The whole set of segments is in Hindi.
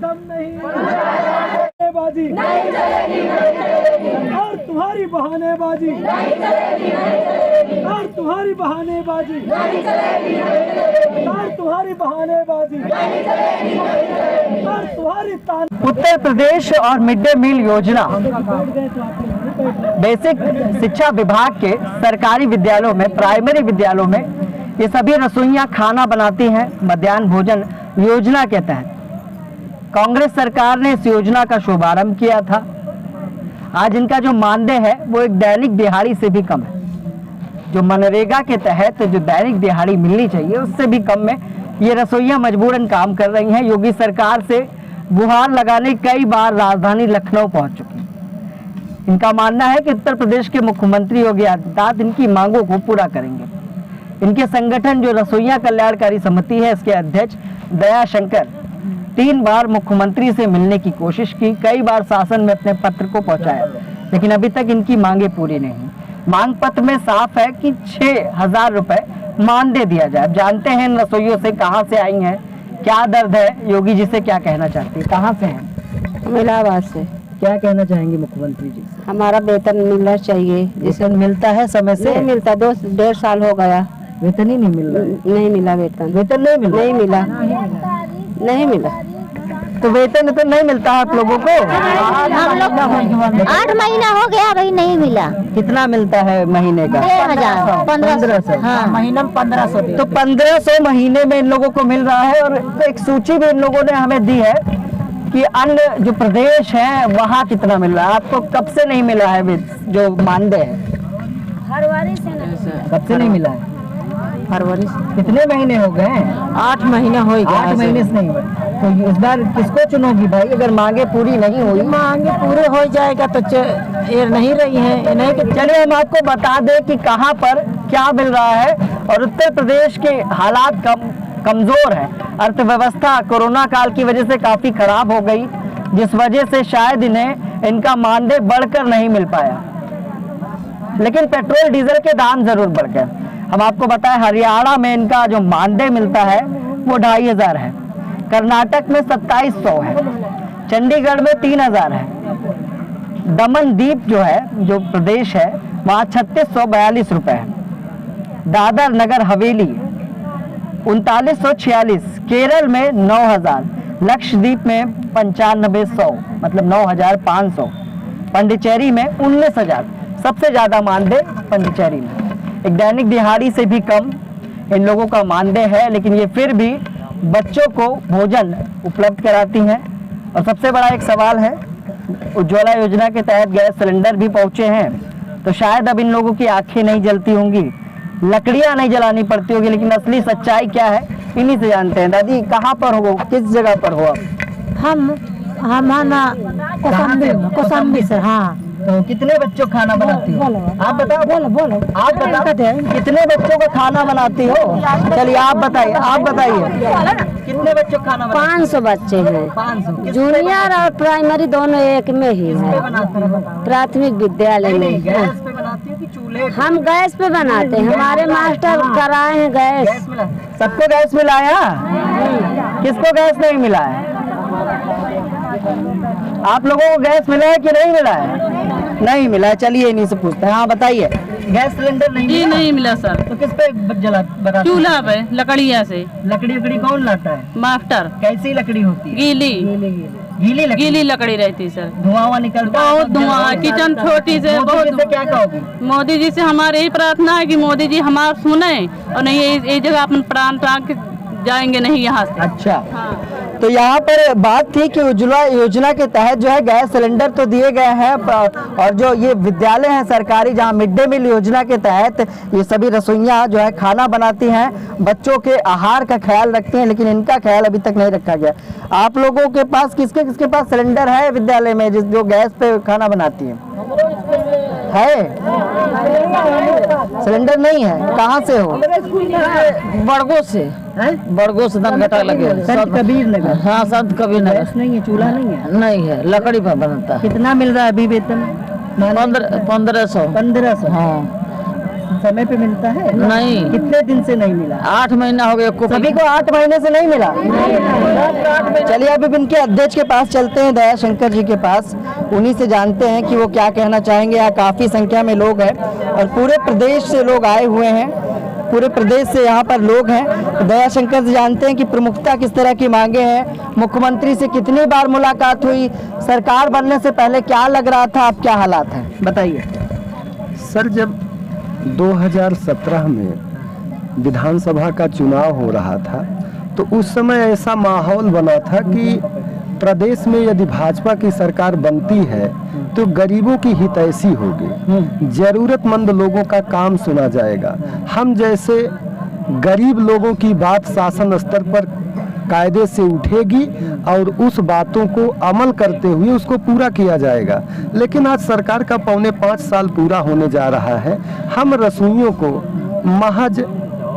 दम नहीं, बाजी और तुम्हारी बहानेबाजी, और तुम्हारी बहानेबाजी, और तुम्हारी बहानेबाजी, और तुम्हारी उत्तर प्रदेश और मिड डे मील योजना बेसिक शिक्षा विभाग के सरकारी विद्यालयों में, प्राइमरी विद्यालयों में ये सभी रसोइयां खाना बनाती हैं मध्याह्न भोजन योजना के तहत। कांग्रेस सरकार ने इस योजना का शुभारंभ किया था। आज इनका जो मानदेय है वो एक दैनिक दिहाड़ी से भी कम है। जो मनरेगा के तहत जो दैनिक दिहाड़ी मिलनी चाहिए उससे भी कम में ये रसोइयां मजबूरन काम कर रही हैं। योगी सरकार से गुहार लगाने कई बार राजधानी लखनऊ पहुंच चुकी। इनका मानना है कि उत्तर प्रदेश के मुख्यमंत्री योगी आदित्यनाथ इनकी मांगों को पूरा करेंगे। इनके संगठन जो रसोइया कल्याणकारी समिति है, इसके अध्यक्ष दया शंकर 3 बार मुख्यमंत्री से मिलने की कोशिश की, कई बार शासन में अपने पत्र को पहुंचाया, लेकिन अभी तक इनकी मांगे पूरी नहीं। मांग पत्र में साफ है कि 6,000 रुपए मानदेय दिया जाए। अब जानते हैं इन रसोइयों से कहां से आई हैं, क्या दर्द है, योगी जी से क्या कहना चाहती है, कहां से हैं? इलाहाबाद से। क्या कहना चाहेंगे मुख्यमंत्री जी? हमारा वेतन मिलना चाहिए। वेतन मिलता है समय से? नहीं मिलता, 2-1.5 साल हो गया, वेतन ही नहीं मिल रहा। नहीं मिला वेतन। वेतन नहीं मिला? नहीं मिला, नहीं मिला। तो वेतन तो नहीं मिलता है आप लोगों को? हम लोग 8 महीना हो गया, भाई नहीं मिला। कितना मिलता है महीने का? 6,000, 1500। हाँ, महीना में 1500। तो 1500 महीने में इन लोगों को मिल रहा है। और एक सूची भी इन लोगों ने हमें दी है कि अन्य जो प्रदेश है वहाँ कितना मिल रहा है। आपको कब से नहीं मिला है जो मानदेय है? फरवरी से। कब से नहीं मिला है? फरवरी से। कितने महीने हो गए? 8 महीने हो गए। 8 महीने से नहीं हुए। तो इस बार किसको चुनोगी भाई? अगर मांगे पूरी नहीं हुई? मांगे पूरे हो जाएगा तो ये नहीं रही है, नहीं कि चलिए हम आपको बता दें कि कहां पर क्या मिल रहा है। और उत्तर प्रदेश के हालात कमजोर है। अर्थव्यवस्था कोरोना काल की वजह से काफी खराब हो गई, जिस वजह से शायद इन्हें इनका मानदेय बढ़कर नहीं मिल पाया। लेकिन पेट्रोल डीजल के दाम जरूर बढ़ गए। हम आपको बताएं हरियाणा में इनका जो मानदेय मिलता है वो 2,500 है, कर्नाटक में 2700 है, चंडीगढ़ में 3,000 है, दमन दीप जो है जो प्रदेश है वहाँ 3642 रुपए है, दादर नगर हवेली 3946, केरल में 9,000, लक्षद्वीप में 9500 मतलब 9,500, पंडिचेरी में 19,000। सबसे ज्यादा मानदेय पंडिचेरी में। एक दैनिक दिहाड़ी से भी कम इन लोगों का मानदेय है, लेकिन ये फिर भी बच्चों को भोजन उपलब्ध कराती हैं। और सबसे बड़ा एक सवाल है, उज्ज्वला योजना के तहत गैस सिलेंडर भी पहुंचे हैं, तो शायद अब इन लोगों की आंखें नहीं जलती होंगी, लकड़ियां नहीं जलानी पड़ती होगी। लेकिन असली सच्चाई क्या है इन्हीं से जानते हैं। दादी कहाँ पर हो, किस जगह पर हो आप? हम कौशाम्बी से। हाँ। तो कितने बच्चों का खाना बनाती हो? आप बताओ। बोलो। आप बताओ कितने बच्चों का खाना बनाती हो? चलिए आप बताइए, कितने बच्चों का खाना? 500 बच्चे हैं। 500। जूनियर और प्राइमरी दोनों एक में ही है, प्राथमिक विद्यालय में। गैस पे बनाती हो कि चूल्हे? हम गैस पे बनाते हैं, हमारे मास्टर कराए हैं गैस। सबको गैस मिला है? किसको गैस नहीं मिला है? आप लोगों को गैस मिला है कि नहीं मिला है? नहीं मिला है। चलिए इन्हीं से पूछते हैं। हाँ बताइए, गैस सिलेंडर नहीं मिला? नहीं मिला सर। तो किस पे बनाते? चूल्हा पे लकड़िया से। लकड़ी कौन लाता है? मास्टर। कैसी लकड़ी होती है? गीली लकड़ी रहती है सर। धुआं निकलता है? बहुत धुआं। किचन छोटी से बहुत। से क्या कहोगे? मोदी जी से हमारी यही प्रार्थना है कि मोदी जी हमारा सुने और नहीं ये जगह अपन प्राण टांग जाएंगे नहीं यहाँ से। अच्छा। तो यहाँ पर बात थी कि उज्ज्वला योजना के तहत जो है गैस सिलेंडर तो दिए गए हैं, और जो ये विद्यालय हैं सरकारी जहाँ मिड डे मील योजना के तहत ये सभी रसोइयाँ जो है खाना बनाती हैं, बच्चों के आहार का ख्याल रखती हैं, लेकिन इनका ख्याल अभी तक नहीं रखा गया। आप लोगों के पास किसके पास सिलेंडर है विद्यालय में जो गैस पे खाना बनाती है? सिलेंडर नहीं है? कहाँ से हो? बड़गो से। बड़गो से दनघटा लगे। संत कबीर नगर। हाँ, संत कबीर नगर। गैस नहीं है, चूल्हा नहीं है? नहीं है, लकड़ी पर बनता है। कितना मिल रहा है अभी वेतन? 1500। 1500। हाँ। समय पे मिलता है? नहीं। कितने दिन से नहीं मिला? 8 महीना हो गया को सभी को 8 महीने से नहीं मिला। चलिए अब इनके अध्यक्ष के पास चलते हैं, दया शंकर जी के पास, उन्हीं से जानते हैं कि वो क्या कहना चाहेंगे। यहाँ काफी संख्या में लोग हैं और पूरे प्रदेश से लोग आए हुए हैं, पूरे प्रदेश से यहाँ पर लोग हैं। दया शंकर जी जानते हैं कि प्रमुखता किस तरह की मांगे हैं, मुख्यमंत्री से कितनी बार मुलाकात हुई, सरकार बनने से पहले क्या लग रहा था, अब क्या हालात हैं, बताइए। सर, जब 2017 में विधानसभा का चुनाव हो रहा था तो उस समय ऐसा माहौल बना था कि प्रदेश में यदि भाजपा की सरकार बनती है तो गरीबों की हितैषी होगी, जरूरतमंद लोगों का काम सुना जाएगा, हम जैसे गरीब लोगों की बात शासन स्तर पर कायदे से उठेगी और उस बातों को अमल करते हुए उसको पूरा किया जाएगा। लेकिन आज सरकार का 5.25 साल पूरा होने जा रहा है, हम रसोइयों को महज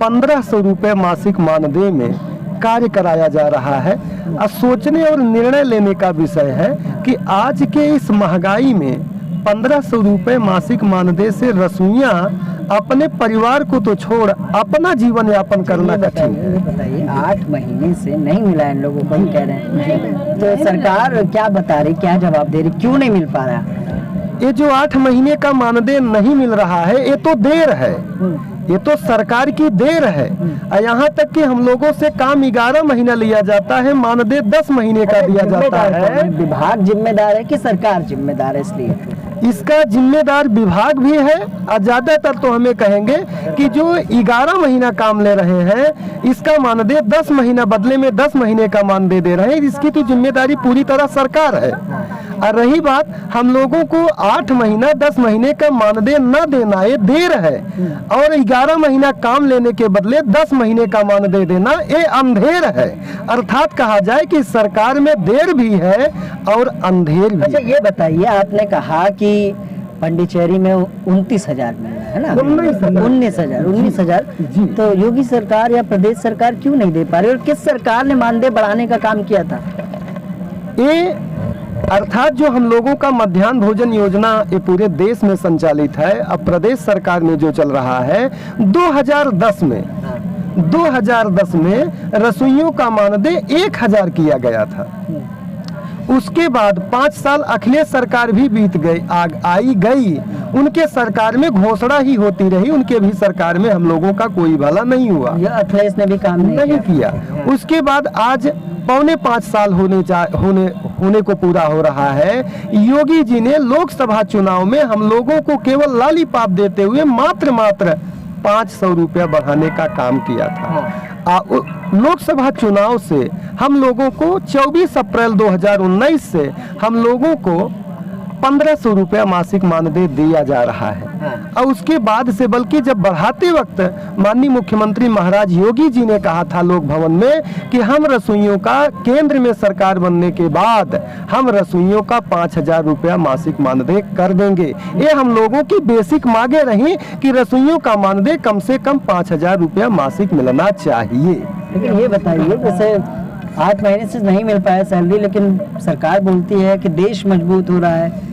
1500 रुपये मासिक मानदेय में कार्य कराया जा रहा है। सोचने और निर्णय लेने का विषय है कि आज के इस महंगाई में 1500 रुपये मासिक मानदेय से रसोइयां अपने परिवार को तो छोड़ अपना जीवन यापन करना कठिन है। बताइए, 8 महीने से नहीं मिला इन लोगों को, हम कह रहे हैं, तो सरकार क्या बता रही, क्या जवाब दे रही, क्यों नहीं मिल पा रहा? ये जो 8 महीने का मानदेय नहीं मिल रहा है, ये तो देर है, ये तो सरकार की देर है। यहाँ तक कि हम लोगों से काम 11 महीना लिया जाता है, मानदेय 10 महीने का दिया जाता है। विभाग जिम्मेदार है कि सरकार जिम्मेदार है? इसलिए इसका जिम्मेदार विभाग भी है और ज्यादातर तो हमें कहेंगे कि जो 11 महीना काम ले रहे हैं इसका मानदेय 10 महीना बदले में 10 महीने का मानदेय दे रहे हैं, इसकी तो जिम्मेदारी पूरी तरह सरकार है। और रही बात हम लोगों को 8 महीना 10 महीने का मानदेय न देना, ये देर है, और 11 महीना काम लेने के बदले 10 महीने का मानदेय देना ये अंधेर है। अर्थात कहा जाए कि सरकार में देर भी है और अंधेर भी। अच्छा, ये बताइए, आपने कहा कि पंडिचेरी में 29,000 मिला है ना? 19,000। तो योगी सरकार या प्रदेश सरकार क्यों नहीं दे पा रही, और किस सरकार ने मानदेय बढ़ाने का काम किया था? ये अर्थात जो हम लोगों का मध्याह्न भोजन योजना ये पूरे देश में संचालित है, अब प्रदेश सरकार में जो चल रहा है 2010 में रसोइयों का मानदेय 1000 किया गया था। उसके बाद 5 साल अखिलेश सरकार भी बीत गई, आई गई, उनके सरकार में घोषणा ही होती रही, उनके भी सरकार में हम लोगों का कोई भला नहीं हुआ, यह अखिलेश ने भी काम नहीं किया। उसके बाद आज 5.25 साल होने को पूरा हो रहा है। योगी जी ने लोकसभा चुनाव में हम लोगों को केवल लॉलीपॉप देते हुए मात्र 500 रुपया बढ़ाने का काम किया था। लोकसभा चुनाव से हम लोगों को 24 अप्रैल 2019 से हम लोगों को 1500 रुपया मासिक मानदेय दिया जा रहा है। और उसके बाद से बल्कि जब बढ़ाते वक्त माननीय मुख्यमंत्री महाराज योगी जी ने कहा था लोक भवन में कि हम रसोइयों का केंद्र में सरकार बनने के बाद हम रसोइयों का 5000 रुपया मासिक मानदेय कर देंगे। ये हम लोगों की बेसिक मांगे रही कि रसोइयों का मानदेय कम से कम 5000 रुपया मासिक मिलना चाहिए। लेकिन ये बताइए, जैसे 8 महीने से नहीं मिल पाया सैलरी, लेकिन सरकार बोलती है कि देश मजबूत हो रहा है,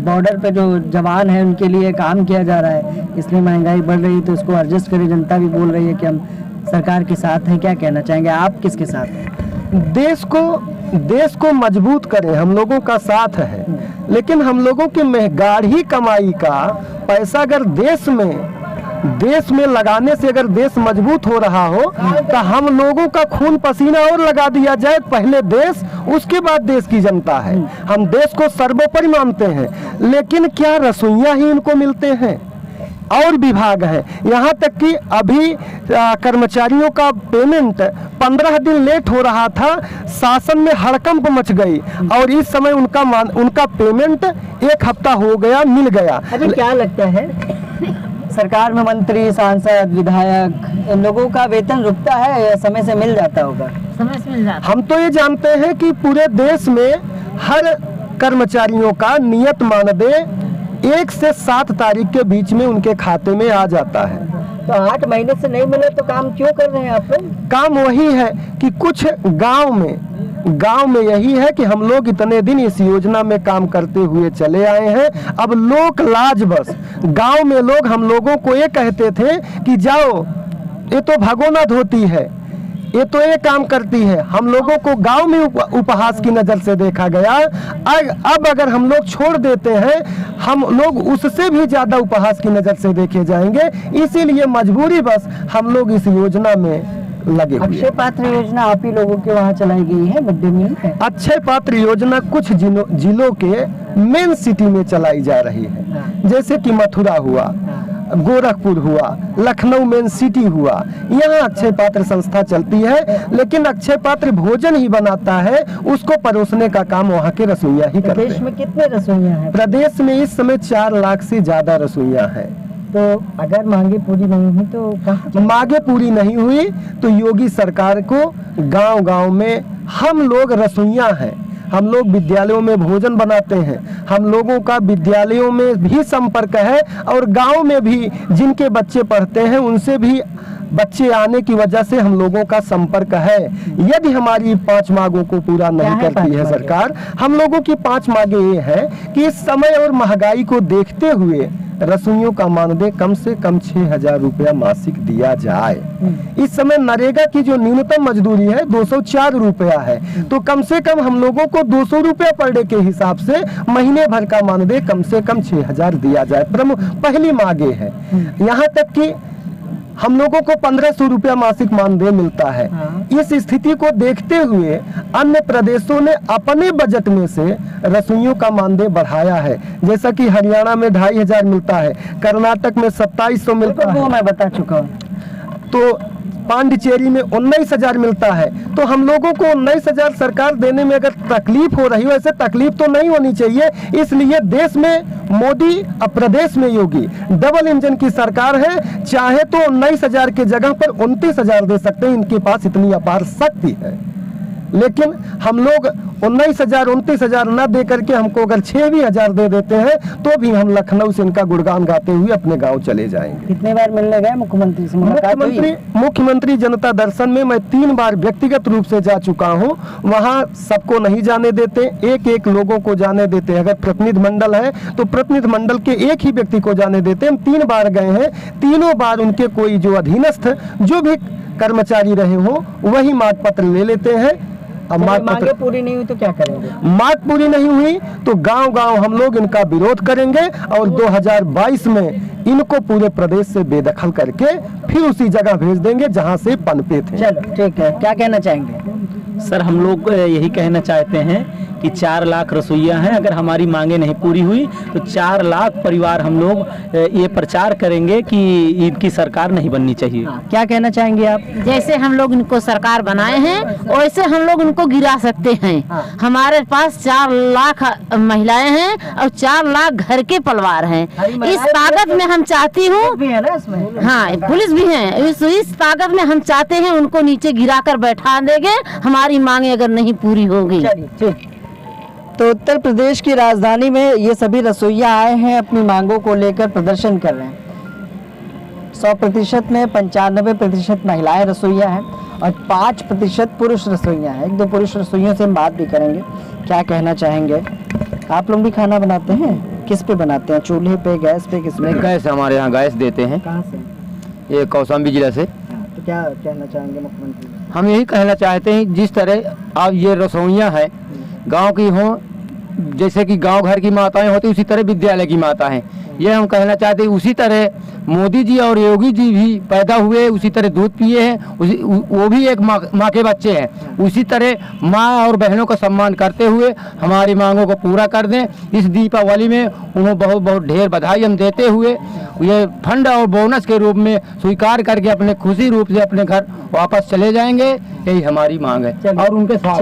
बॉर्डर पे जो जवान है उनके लिए काम किया जा रहा है, इसलिए महंगाई बढ़ रही है, तो उसको एडजस्ट करें। जनता भी बोल रही है कि हम सरकार के साथ हैं। क्या कहना चाहेंगे आप, किसके साथ हैं? देश को मजबूत करें, हम लोगों का साथ है, लेकिन हम लोगों की गाढ़ी कमाई का पैसा अगर देश में लगाने से अगर देश मजबूत हो रहा हो तो हम लोगों का खून पसीना और लगा दिया जाए। पहले देश, उसके बाद देश की जनता है। हम देश को सर्वोपरि मानते हैं, लेकिन क्या रसोइयां ही इनको मिलते हैं? और विभाग है, यहाँ तक कि अभी कर्मचारियों का पेमेंट 15 दिन लेट हो रहा था, शासन में हड़कंप मच गई और इस समय उनका पेमेंट 1 हफ्ता हो गया, मिल गया। अभी क्या लगता है, सरकार में मंत्री, सांसद, विधायक, इन लोगों का वेतन रुकता है या समय से मिल जाता होगा? समय से मिल जाता। हम तो ये जानते हैं कि पूरे देश में हर कर्मचारियों का नियत मानदेय 1 से 7 तारीख के बीच में उनके खाते में आ जाता है। तो 8 महीने से नहीं मिले तो काम क्यों कर रहे हैं आप लोग? काम वही है कि कुछ गांव में गांव में यही है कि हम लोग इतने दिन इस योजना में काम करते हुए चले आए हैं। अब लोक लाज बस गांव में लोग हम लोगों को ये कहते थे कि जाओ, ये तो भगोना धोती है, ये तो ये काम करती है। हम लोगों को गांव में उपहास की नज़र से देखा गया। अब अगर हम लोग छोड़ देते हैं, हम लोग उससे भी ज़्यादा उपहास की नज़र से देखे जाएंगे। इसीलिए मजबूरी बस हम लोग इस योजना में लगे हुए। अक्षय पात्र योजना आप ही लोगों के वहाँ चलाई गई है, मिड डे मील है। अक्षय पात्र योजना कुछ जिलों के मेन सिटी में चलाई जा रही है, जैसे कि मथुरा हुआ, गोरखपुर हुआ, लखनऊ मेन सिटी हुआ, यहाँ अक्षय पात्र संस्था चलती है। लेकिन अक्षय पात्र भोजन ही बनाता है, उसको परोसने का काम वहाँ के रसोइया ही करते हैं। देश में कितने रसोइया हैं? प्रदेश में इस समय 4 लाख से ज्यादा रसोइया हैं। तो अगर मांगे पूरी नहीं हुई तो कहाँ? मांगे पूरी नहीं हुई तो योगी सरकार को गांव-गांव में हम लोग रसोइया हैं, हम लोग विद्यालयों में भोजन बनाते हैं, हम लोगों का विद्यालयों में भी संपर्क है और गांव में भी जिनके बच्चे पढ़ते हैं उनसे भी बच्चे आने की वजह से हम लोगों का संपर्क है। यदि हमारी 5 मांगों को पूरा नहीं करती है सरकार, हम लोगों की 5 मांगे ये है कि इस समय और महंगाई को देखते हुए रसोइयों का मानदेय कम से कम 6,000 रुपया मासिक दिया जाए। इस समय नरेगा की जो न्यूनतम मजदूरी है 204 रुपया है, तो कम से कम हम लोगों को 200 रुपया पर डे के हिसाब से महीने भर का मानदेय कम से कम 6,000 दिया जाए। पहली मांगे है। यहाँ तक कि हम लोगों को 1,500 रुपया मासिक मानदेय मिलता है। इस स्थिति को देखते हुए अन्य प्रदेशों ने अपने बजट में से रसोइयों का मानदेय बढ़ाया है, जैसा कि हरियाणा में 2,500 मिलता है, कर्नाटक में 2,700 मिलता है, वो मैं बता चुका हूँ। तो पांडिचेरी में 19,000 मिलता है। तो हम लोगों को 19,000 सरकार देने में अगर तकलीफ हो रही हो, ऐसे तकलीफ तो नहीं होनी चाहिए। इसलिए देश में मोदी और प्रदेश में योगी डबल इंजन की सरकार है। चाहे तो 19,000 के जगह पर 29,000 दे सकते हैं, इनके पास इतनी अपार शक्ति है। लेकिन हम लोग 19,000 29,000 न दे करके हमको अगर 6,000 दे देते हैं तो भी हम लखनऊ से इनका गुणगान गाते हुए अपने गांव चले जाएंगे। कितने बार मिलने गए मुख्यमंत्री से? मुख्यमंत्री जनता दर्शन में मैं 3 बार व्यक्तिगत रूप से जा चुका हूं। वहां सबको नहीं जाने देते, एक लोगों को जाने देते। अगर प्रतिनिधि मंडल है तो प्रतिनिधि मंडल के एक ही व्यक्ति को जाने देते। हम 3 बार गए हैं, तीनों बार उनके कोई जो अधीनस्थ जो भी कर्मचारी रहे हो वही मांग पत्र ले लेते हैं। अब मांगे पूरी नहीं हुई तो क्या करेंगे? मांग पूरी नहीं हुई तो गांव-गांव हम लोग इनका विरोध करेंगे और 2022 में इनको पूरे प्रदेश से बेदखल करके फिर उसी जगह भेज देंगे जहां से पनपे थे। चलो ठीक है, क्या कहना चाहेंगे? सर, हम लोग यही कहना चाहते हैं कि 4 लाख रसोइया हैं। अगर हमारी मांगे नहीं पूरी हुई तो 4 लाख परिवार हम लोग ये प्रचार करेंगे कि इनकी सरकार नहीं बननी चाहिए। क्या कहना चाहेंगे आप? जैसे हम लोग इनको सरकार बनाए हैं वैसे हम लोग इनको गिरा सकते हैं। हमारे पास 4 लाख महिलाएं हैं और 4 लाख घर के परिवार हैं। इस ताकत में हम चाहती हूँ, हाँ पुलिस भी है, इस ताकत में हम चाहते हैं उनको नीचे गिरा कर बैठा देंगे हमारी मांगे अगर नहीं पूरी होगी। तो उत्तर प्रदेश की राजधानी में ये सभी रसोइया आए हैं, अपनी मांगों को लेकर प्रदर्शन कर रहे हैं। 100% में 95% महिलाएं रसोइया हैं और 5% पुरुष रसोइया हैं। 1-2 पुरुष रसोइयों से हम बात भी करेंगे, क्या कहना चाहेंगे। आप लोग भी खाना बनाते हैं? किस पे बनाते हैं, चूल्हे पे, गैस पे, किस में? गैस, हमारे यहाँ गैस देते हैं। कहाँ से? ये कौशाम्बी जिला से। तो क्या कहना चाहेंगे मुख्यमंत्री? हम यही कहना चाहते हैं जिस तरह अब ये रसोइयाँ हैं गांव की हों, जैसे कि गांव घर की माताएं होती उसी तरह विद्यालय की माता हैं। ये हम कहना चाहते हैं उसी तरह मोदी जी और योगी जी भी पैदा हुए, उसी तरह दूध पिए हैं, वो भी एक माँ के बच्चे हैं। उसी तरह माँ और बहनों का सम्मान करते हुए हमारी मांगों को पूरा कर दें। इस दीपावली में उन्हें बहुत बहुत ढेर बधाई हम देते हुए ये फंड और बोनस के रूप में स्वीकार करके अपने खुशी रूप से अपने घर वापस चले जाएंगे, यही हमारी मांग है और उनके साथ।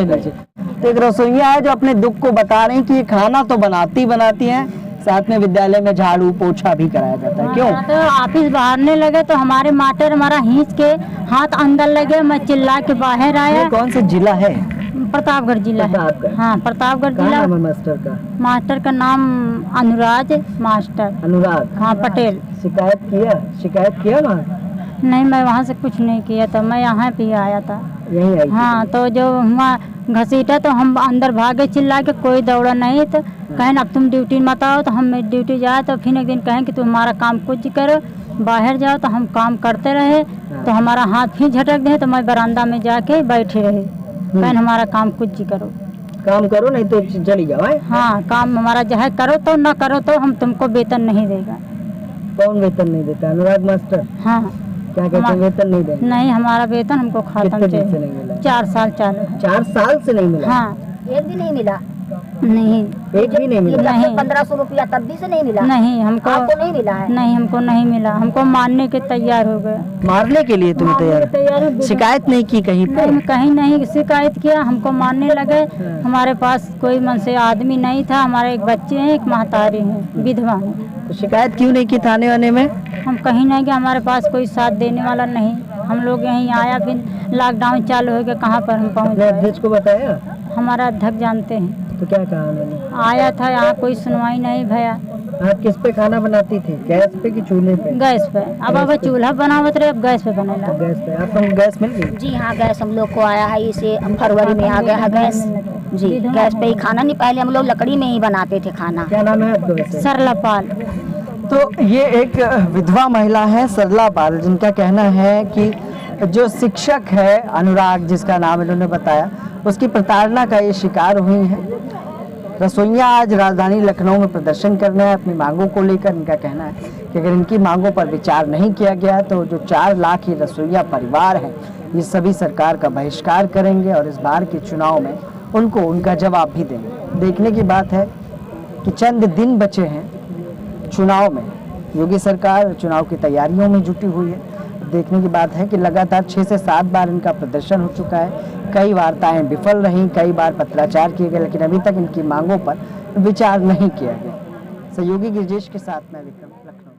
तो एक रसोइया है जो अपने दुख को बता रही कि खाना तो बनाती हैं, साथ में विद्यालय में झाड़ू पोछा भी कराया जाता है। क्यों? तो ऑफिस बाहरने लगे तो हमारे मास्टर हमारा खींच के हाथ अंदर लगे, मैं चिल्ला के बाहर आया। ये कौन सा जिला है? प्रतापगढ़ जिला है। हाँ, प्रतापगढ़ जिला। मास्टर का? मास्टर का नाम अनुराग मास्टर। अनुराग? हाँ, पटेल। शिकायत किया वहाँ? नहीं, मैं वहाँ से कुछ नहीं किया था, मैं यहाँ पे आया था। यही आई? हाँ, तो जो हुआ घसीटा तो हम अंदर भागे चिल्ला के, कोई दौड़ा नहीं। तो कहें अब तुम ड्यूटी मत आओ, तो हम ड्यूटी जाए। तो फिर एक दिन कहें कि तुम हमारा काम कुछ करो, बाहर जाओ। तो हम काम करते रहे, तो हमारा हाथ फिर झटक दे। तो मैं बरामदा में जाके बैठे रहे, कहें हमारा काम कुछ करो, काम करो नहीं तो चली जाओ। हैं? हाँ काम हमारा चाहे करो तो ना करो तो हम तुमको वेतन नहीं देगा। कौन वेतन नहीं देता? अनुराग मास्टर हाँ क्या कहते हैं, वेतन नहीं देंगे? नहीं, हमारा वेतन हमको खत्म कितने दिन से चाहिए। नहीं मिला? 4 साल चालू है। 4 साल से नहीं मिला? हाँ एक भी नहीं मिला। नहीं एक भी नहीं मिला? नहीं। 1500 रुपया तब भी से नहीं मिला। नहीं हमको आपको नहीं मिला है? नहीं, हमको नहीं मिला। हमको मारने के तैयार हो गए। मारने के लिए तुम तैयार? तैयार शिकायत नहीं की कहीं पे? नहीं, कहीं नहीं शिकायत किया, हमको मारने लगे। हमारे पास कोई मन से आदमी नहीं था। हमारे एक बच्चे हैं, एक महतारी है, विधवा है। तो शिकायत क्यों नहीं की थाने वाने में? हम कहीं नहीं कि हमारे पास कोई साथ देने वाला नहीं। हम लोग यहीं आया, फिर लॉकडाउन चालू हो गया, कहाँ पर हम पहुँच अपने गए। अध्यक्ष को बताया? हमारा अध्यक्ष जानते हैं। तो क्या कहा उन्होंने? आया था, यहाँ कोई सुनवाई नहीं भैया। आप किस पे खाना बनाती थी, गैस पे कि चूल्हे पे? गैस पे। अब चूल्हा बनावत रहे, अब गैस पे बनेला। गैस पे। आपको गैस मिल गई? जी हाँ, गैस हम लोग को आया है, इसे फरवरी में आ गया है गैस। जी गैस पे ही खाना, नहीं पहले हम लोग लकड़ी में ही बनाते थे खाना। क्या नाम है आपका वैसे? सरला पाल। तो ये एक विधवा महिला है सरला पाल, जिनका कहना है कि जो शिक्षक है अनुराग, जिसका नाम इन्होंने बताया, उसकी प्रताड़ना का ये शिकार हुई है। रसोइयाँ आज राजधानी लखनऊ में प्रदर्शन करने हैं अपनी मांगों को लेकर। इनका कहना है कि अगर इनकी मांगों पर विचार नहीं किया गया तो जो 4 लाख ही रसोइया परिवार हैं, ये सभी सरकार का बहिष्कार करेंगे और इस बार के चुनाव में उनको उनका जवाब भी देंगे। देखने की बात है कि चंद दिन बचे हैं चुनाव में। योगी सरकार चुनाव की तैयारियों में जुटी हुई है। देखने की बात है कि लगातार 6 से 7 बार इनका प्रदर्शन हो चुका है। कई वार्ताएं विफल रहीं, कई बार पत्राचार किए गए, लेकिन अभी तक इनकी मांगों पर विचार नहीं किया गया। सहयोगी गिरजेश के साथ मैं विक्रम, लखनऊ।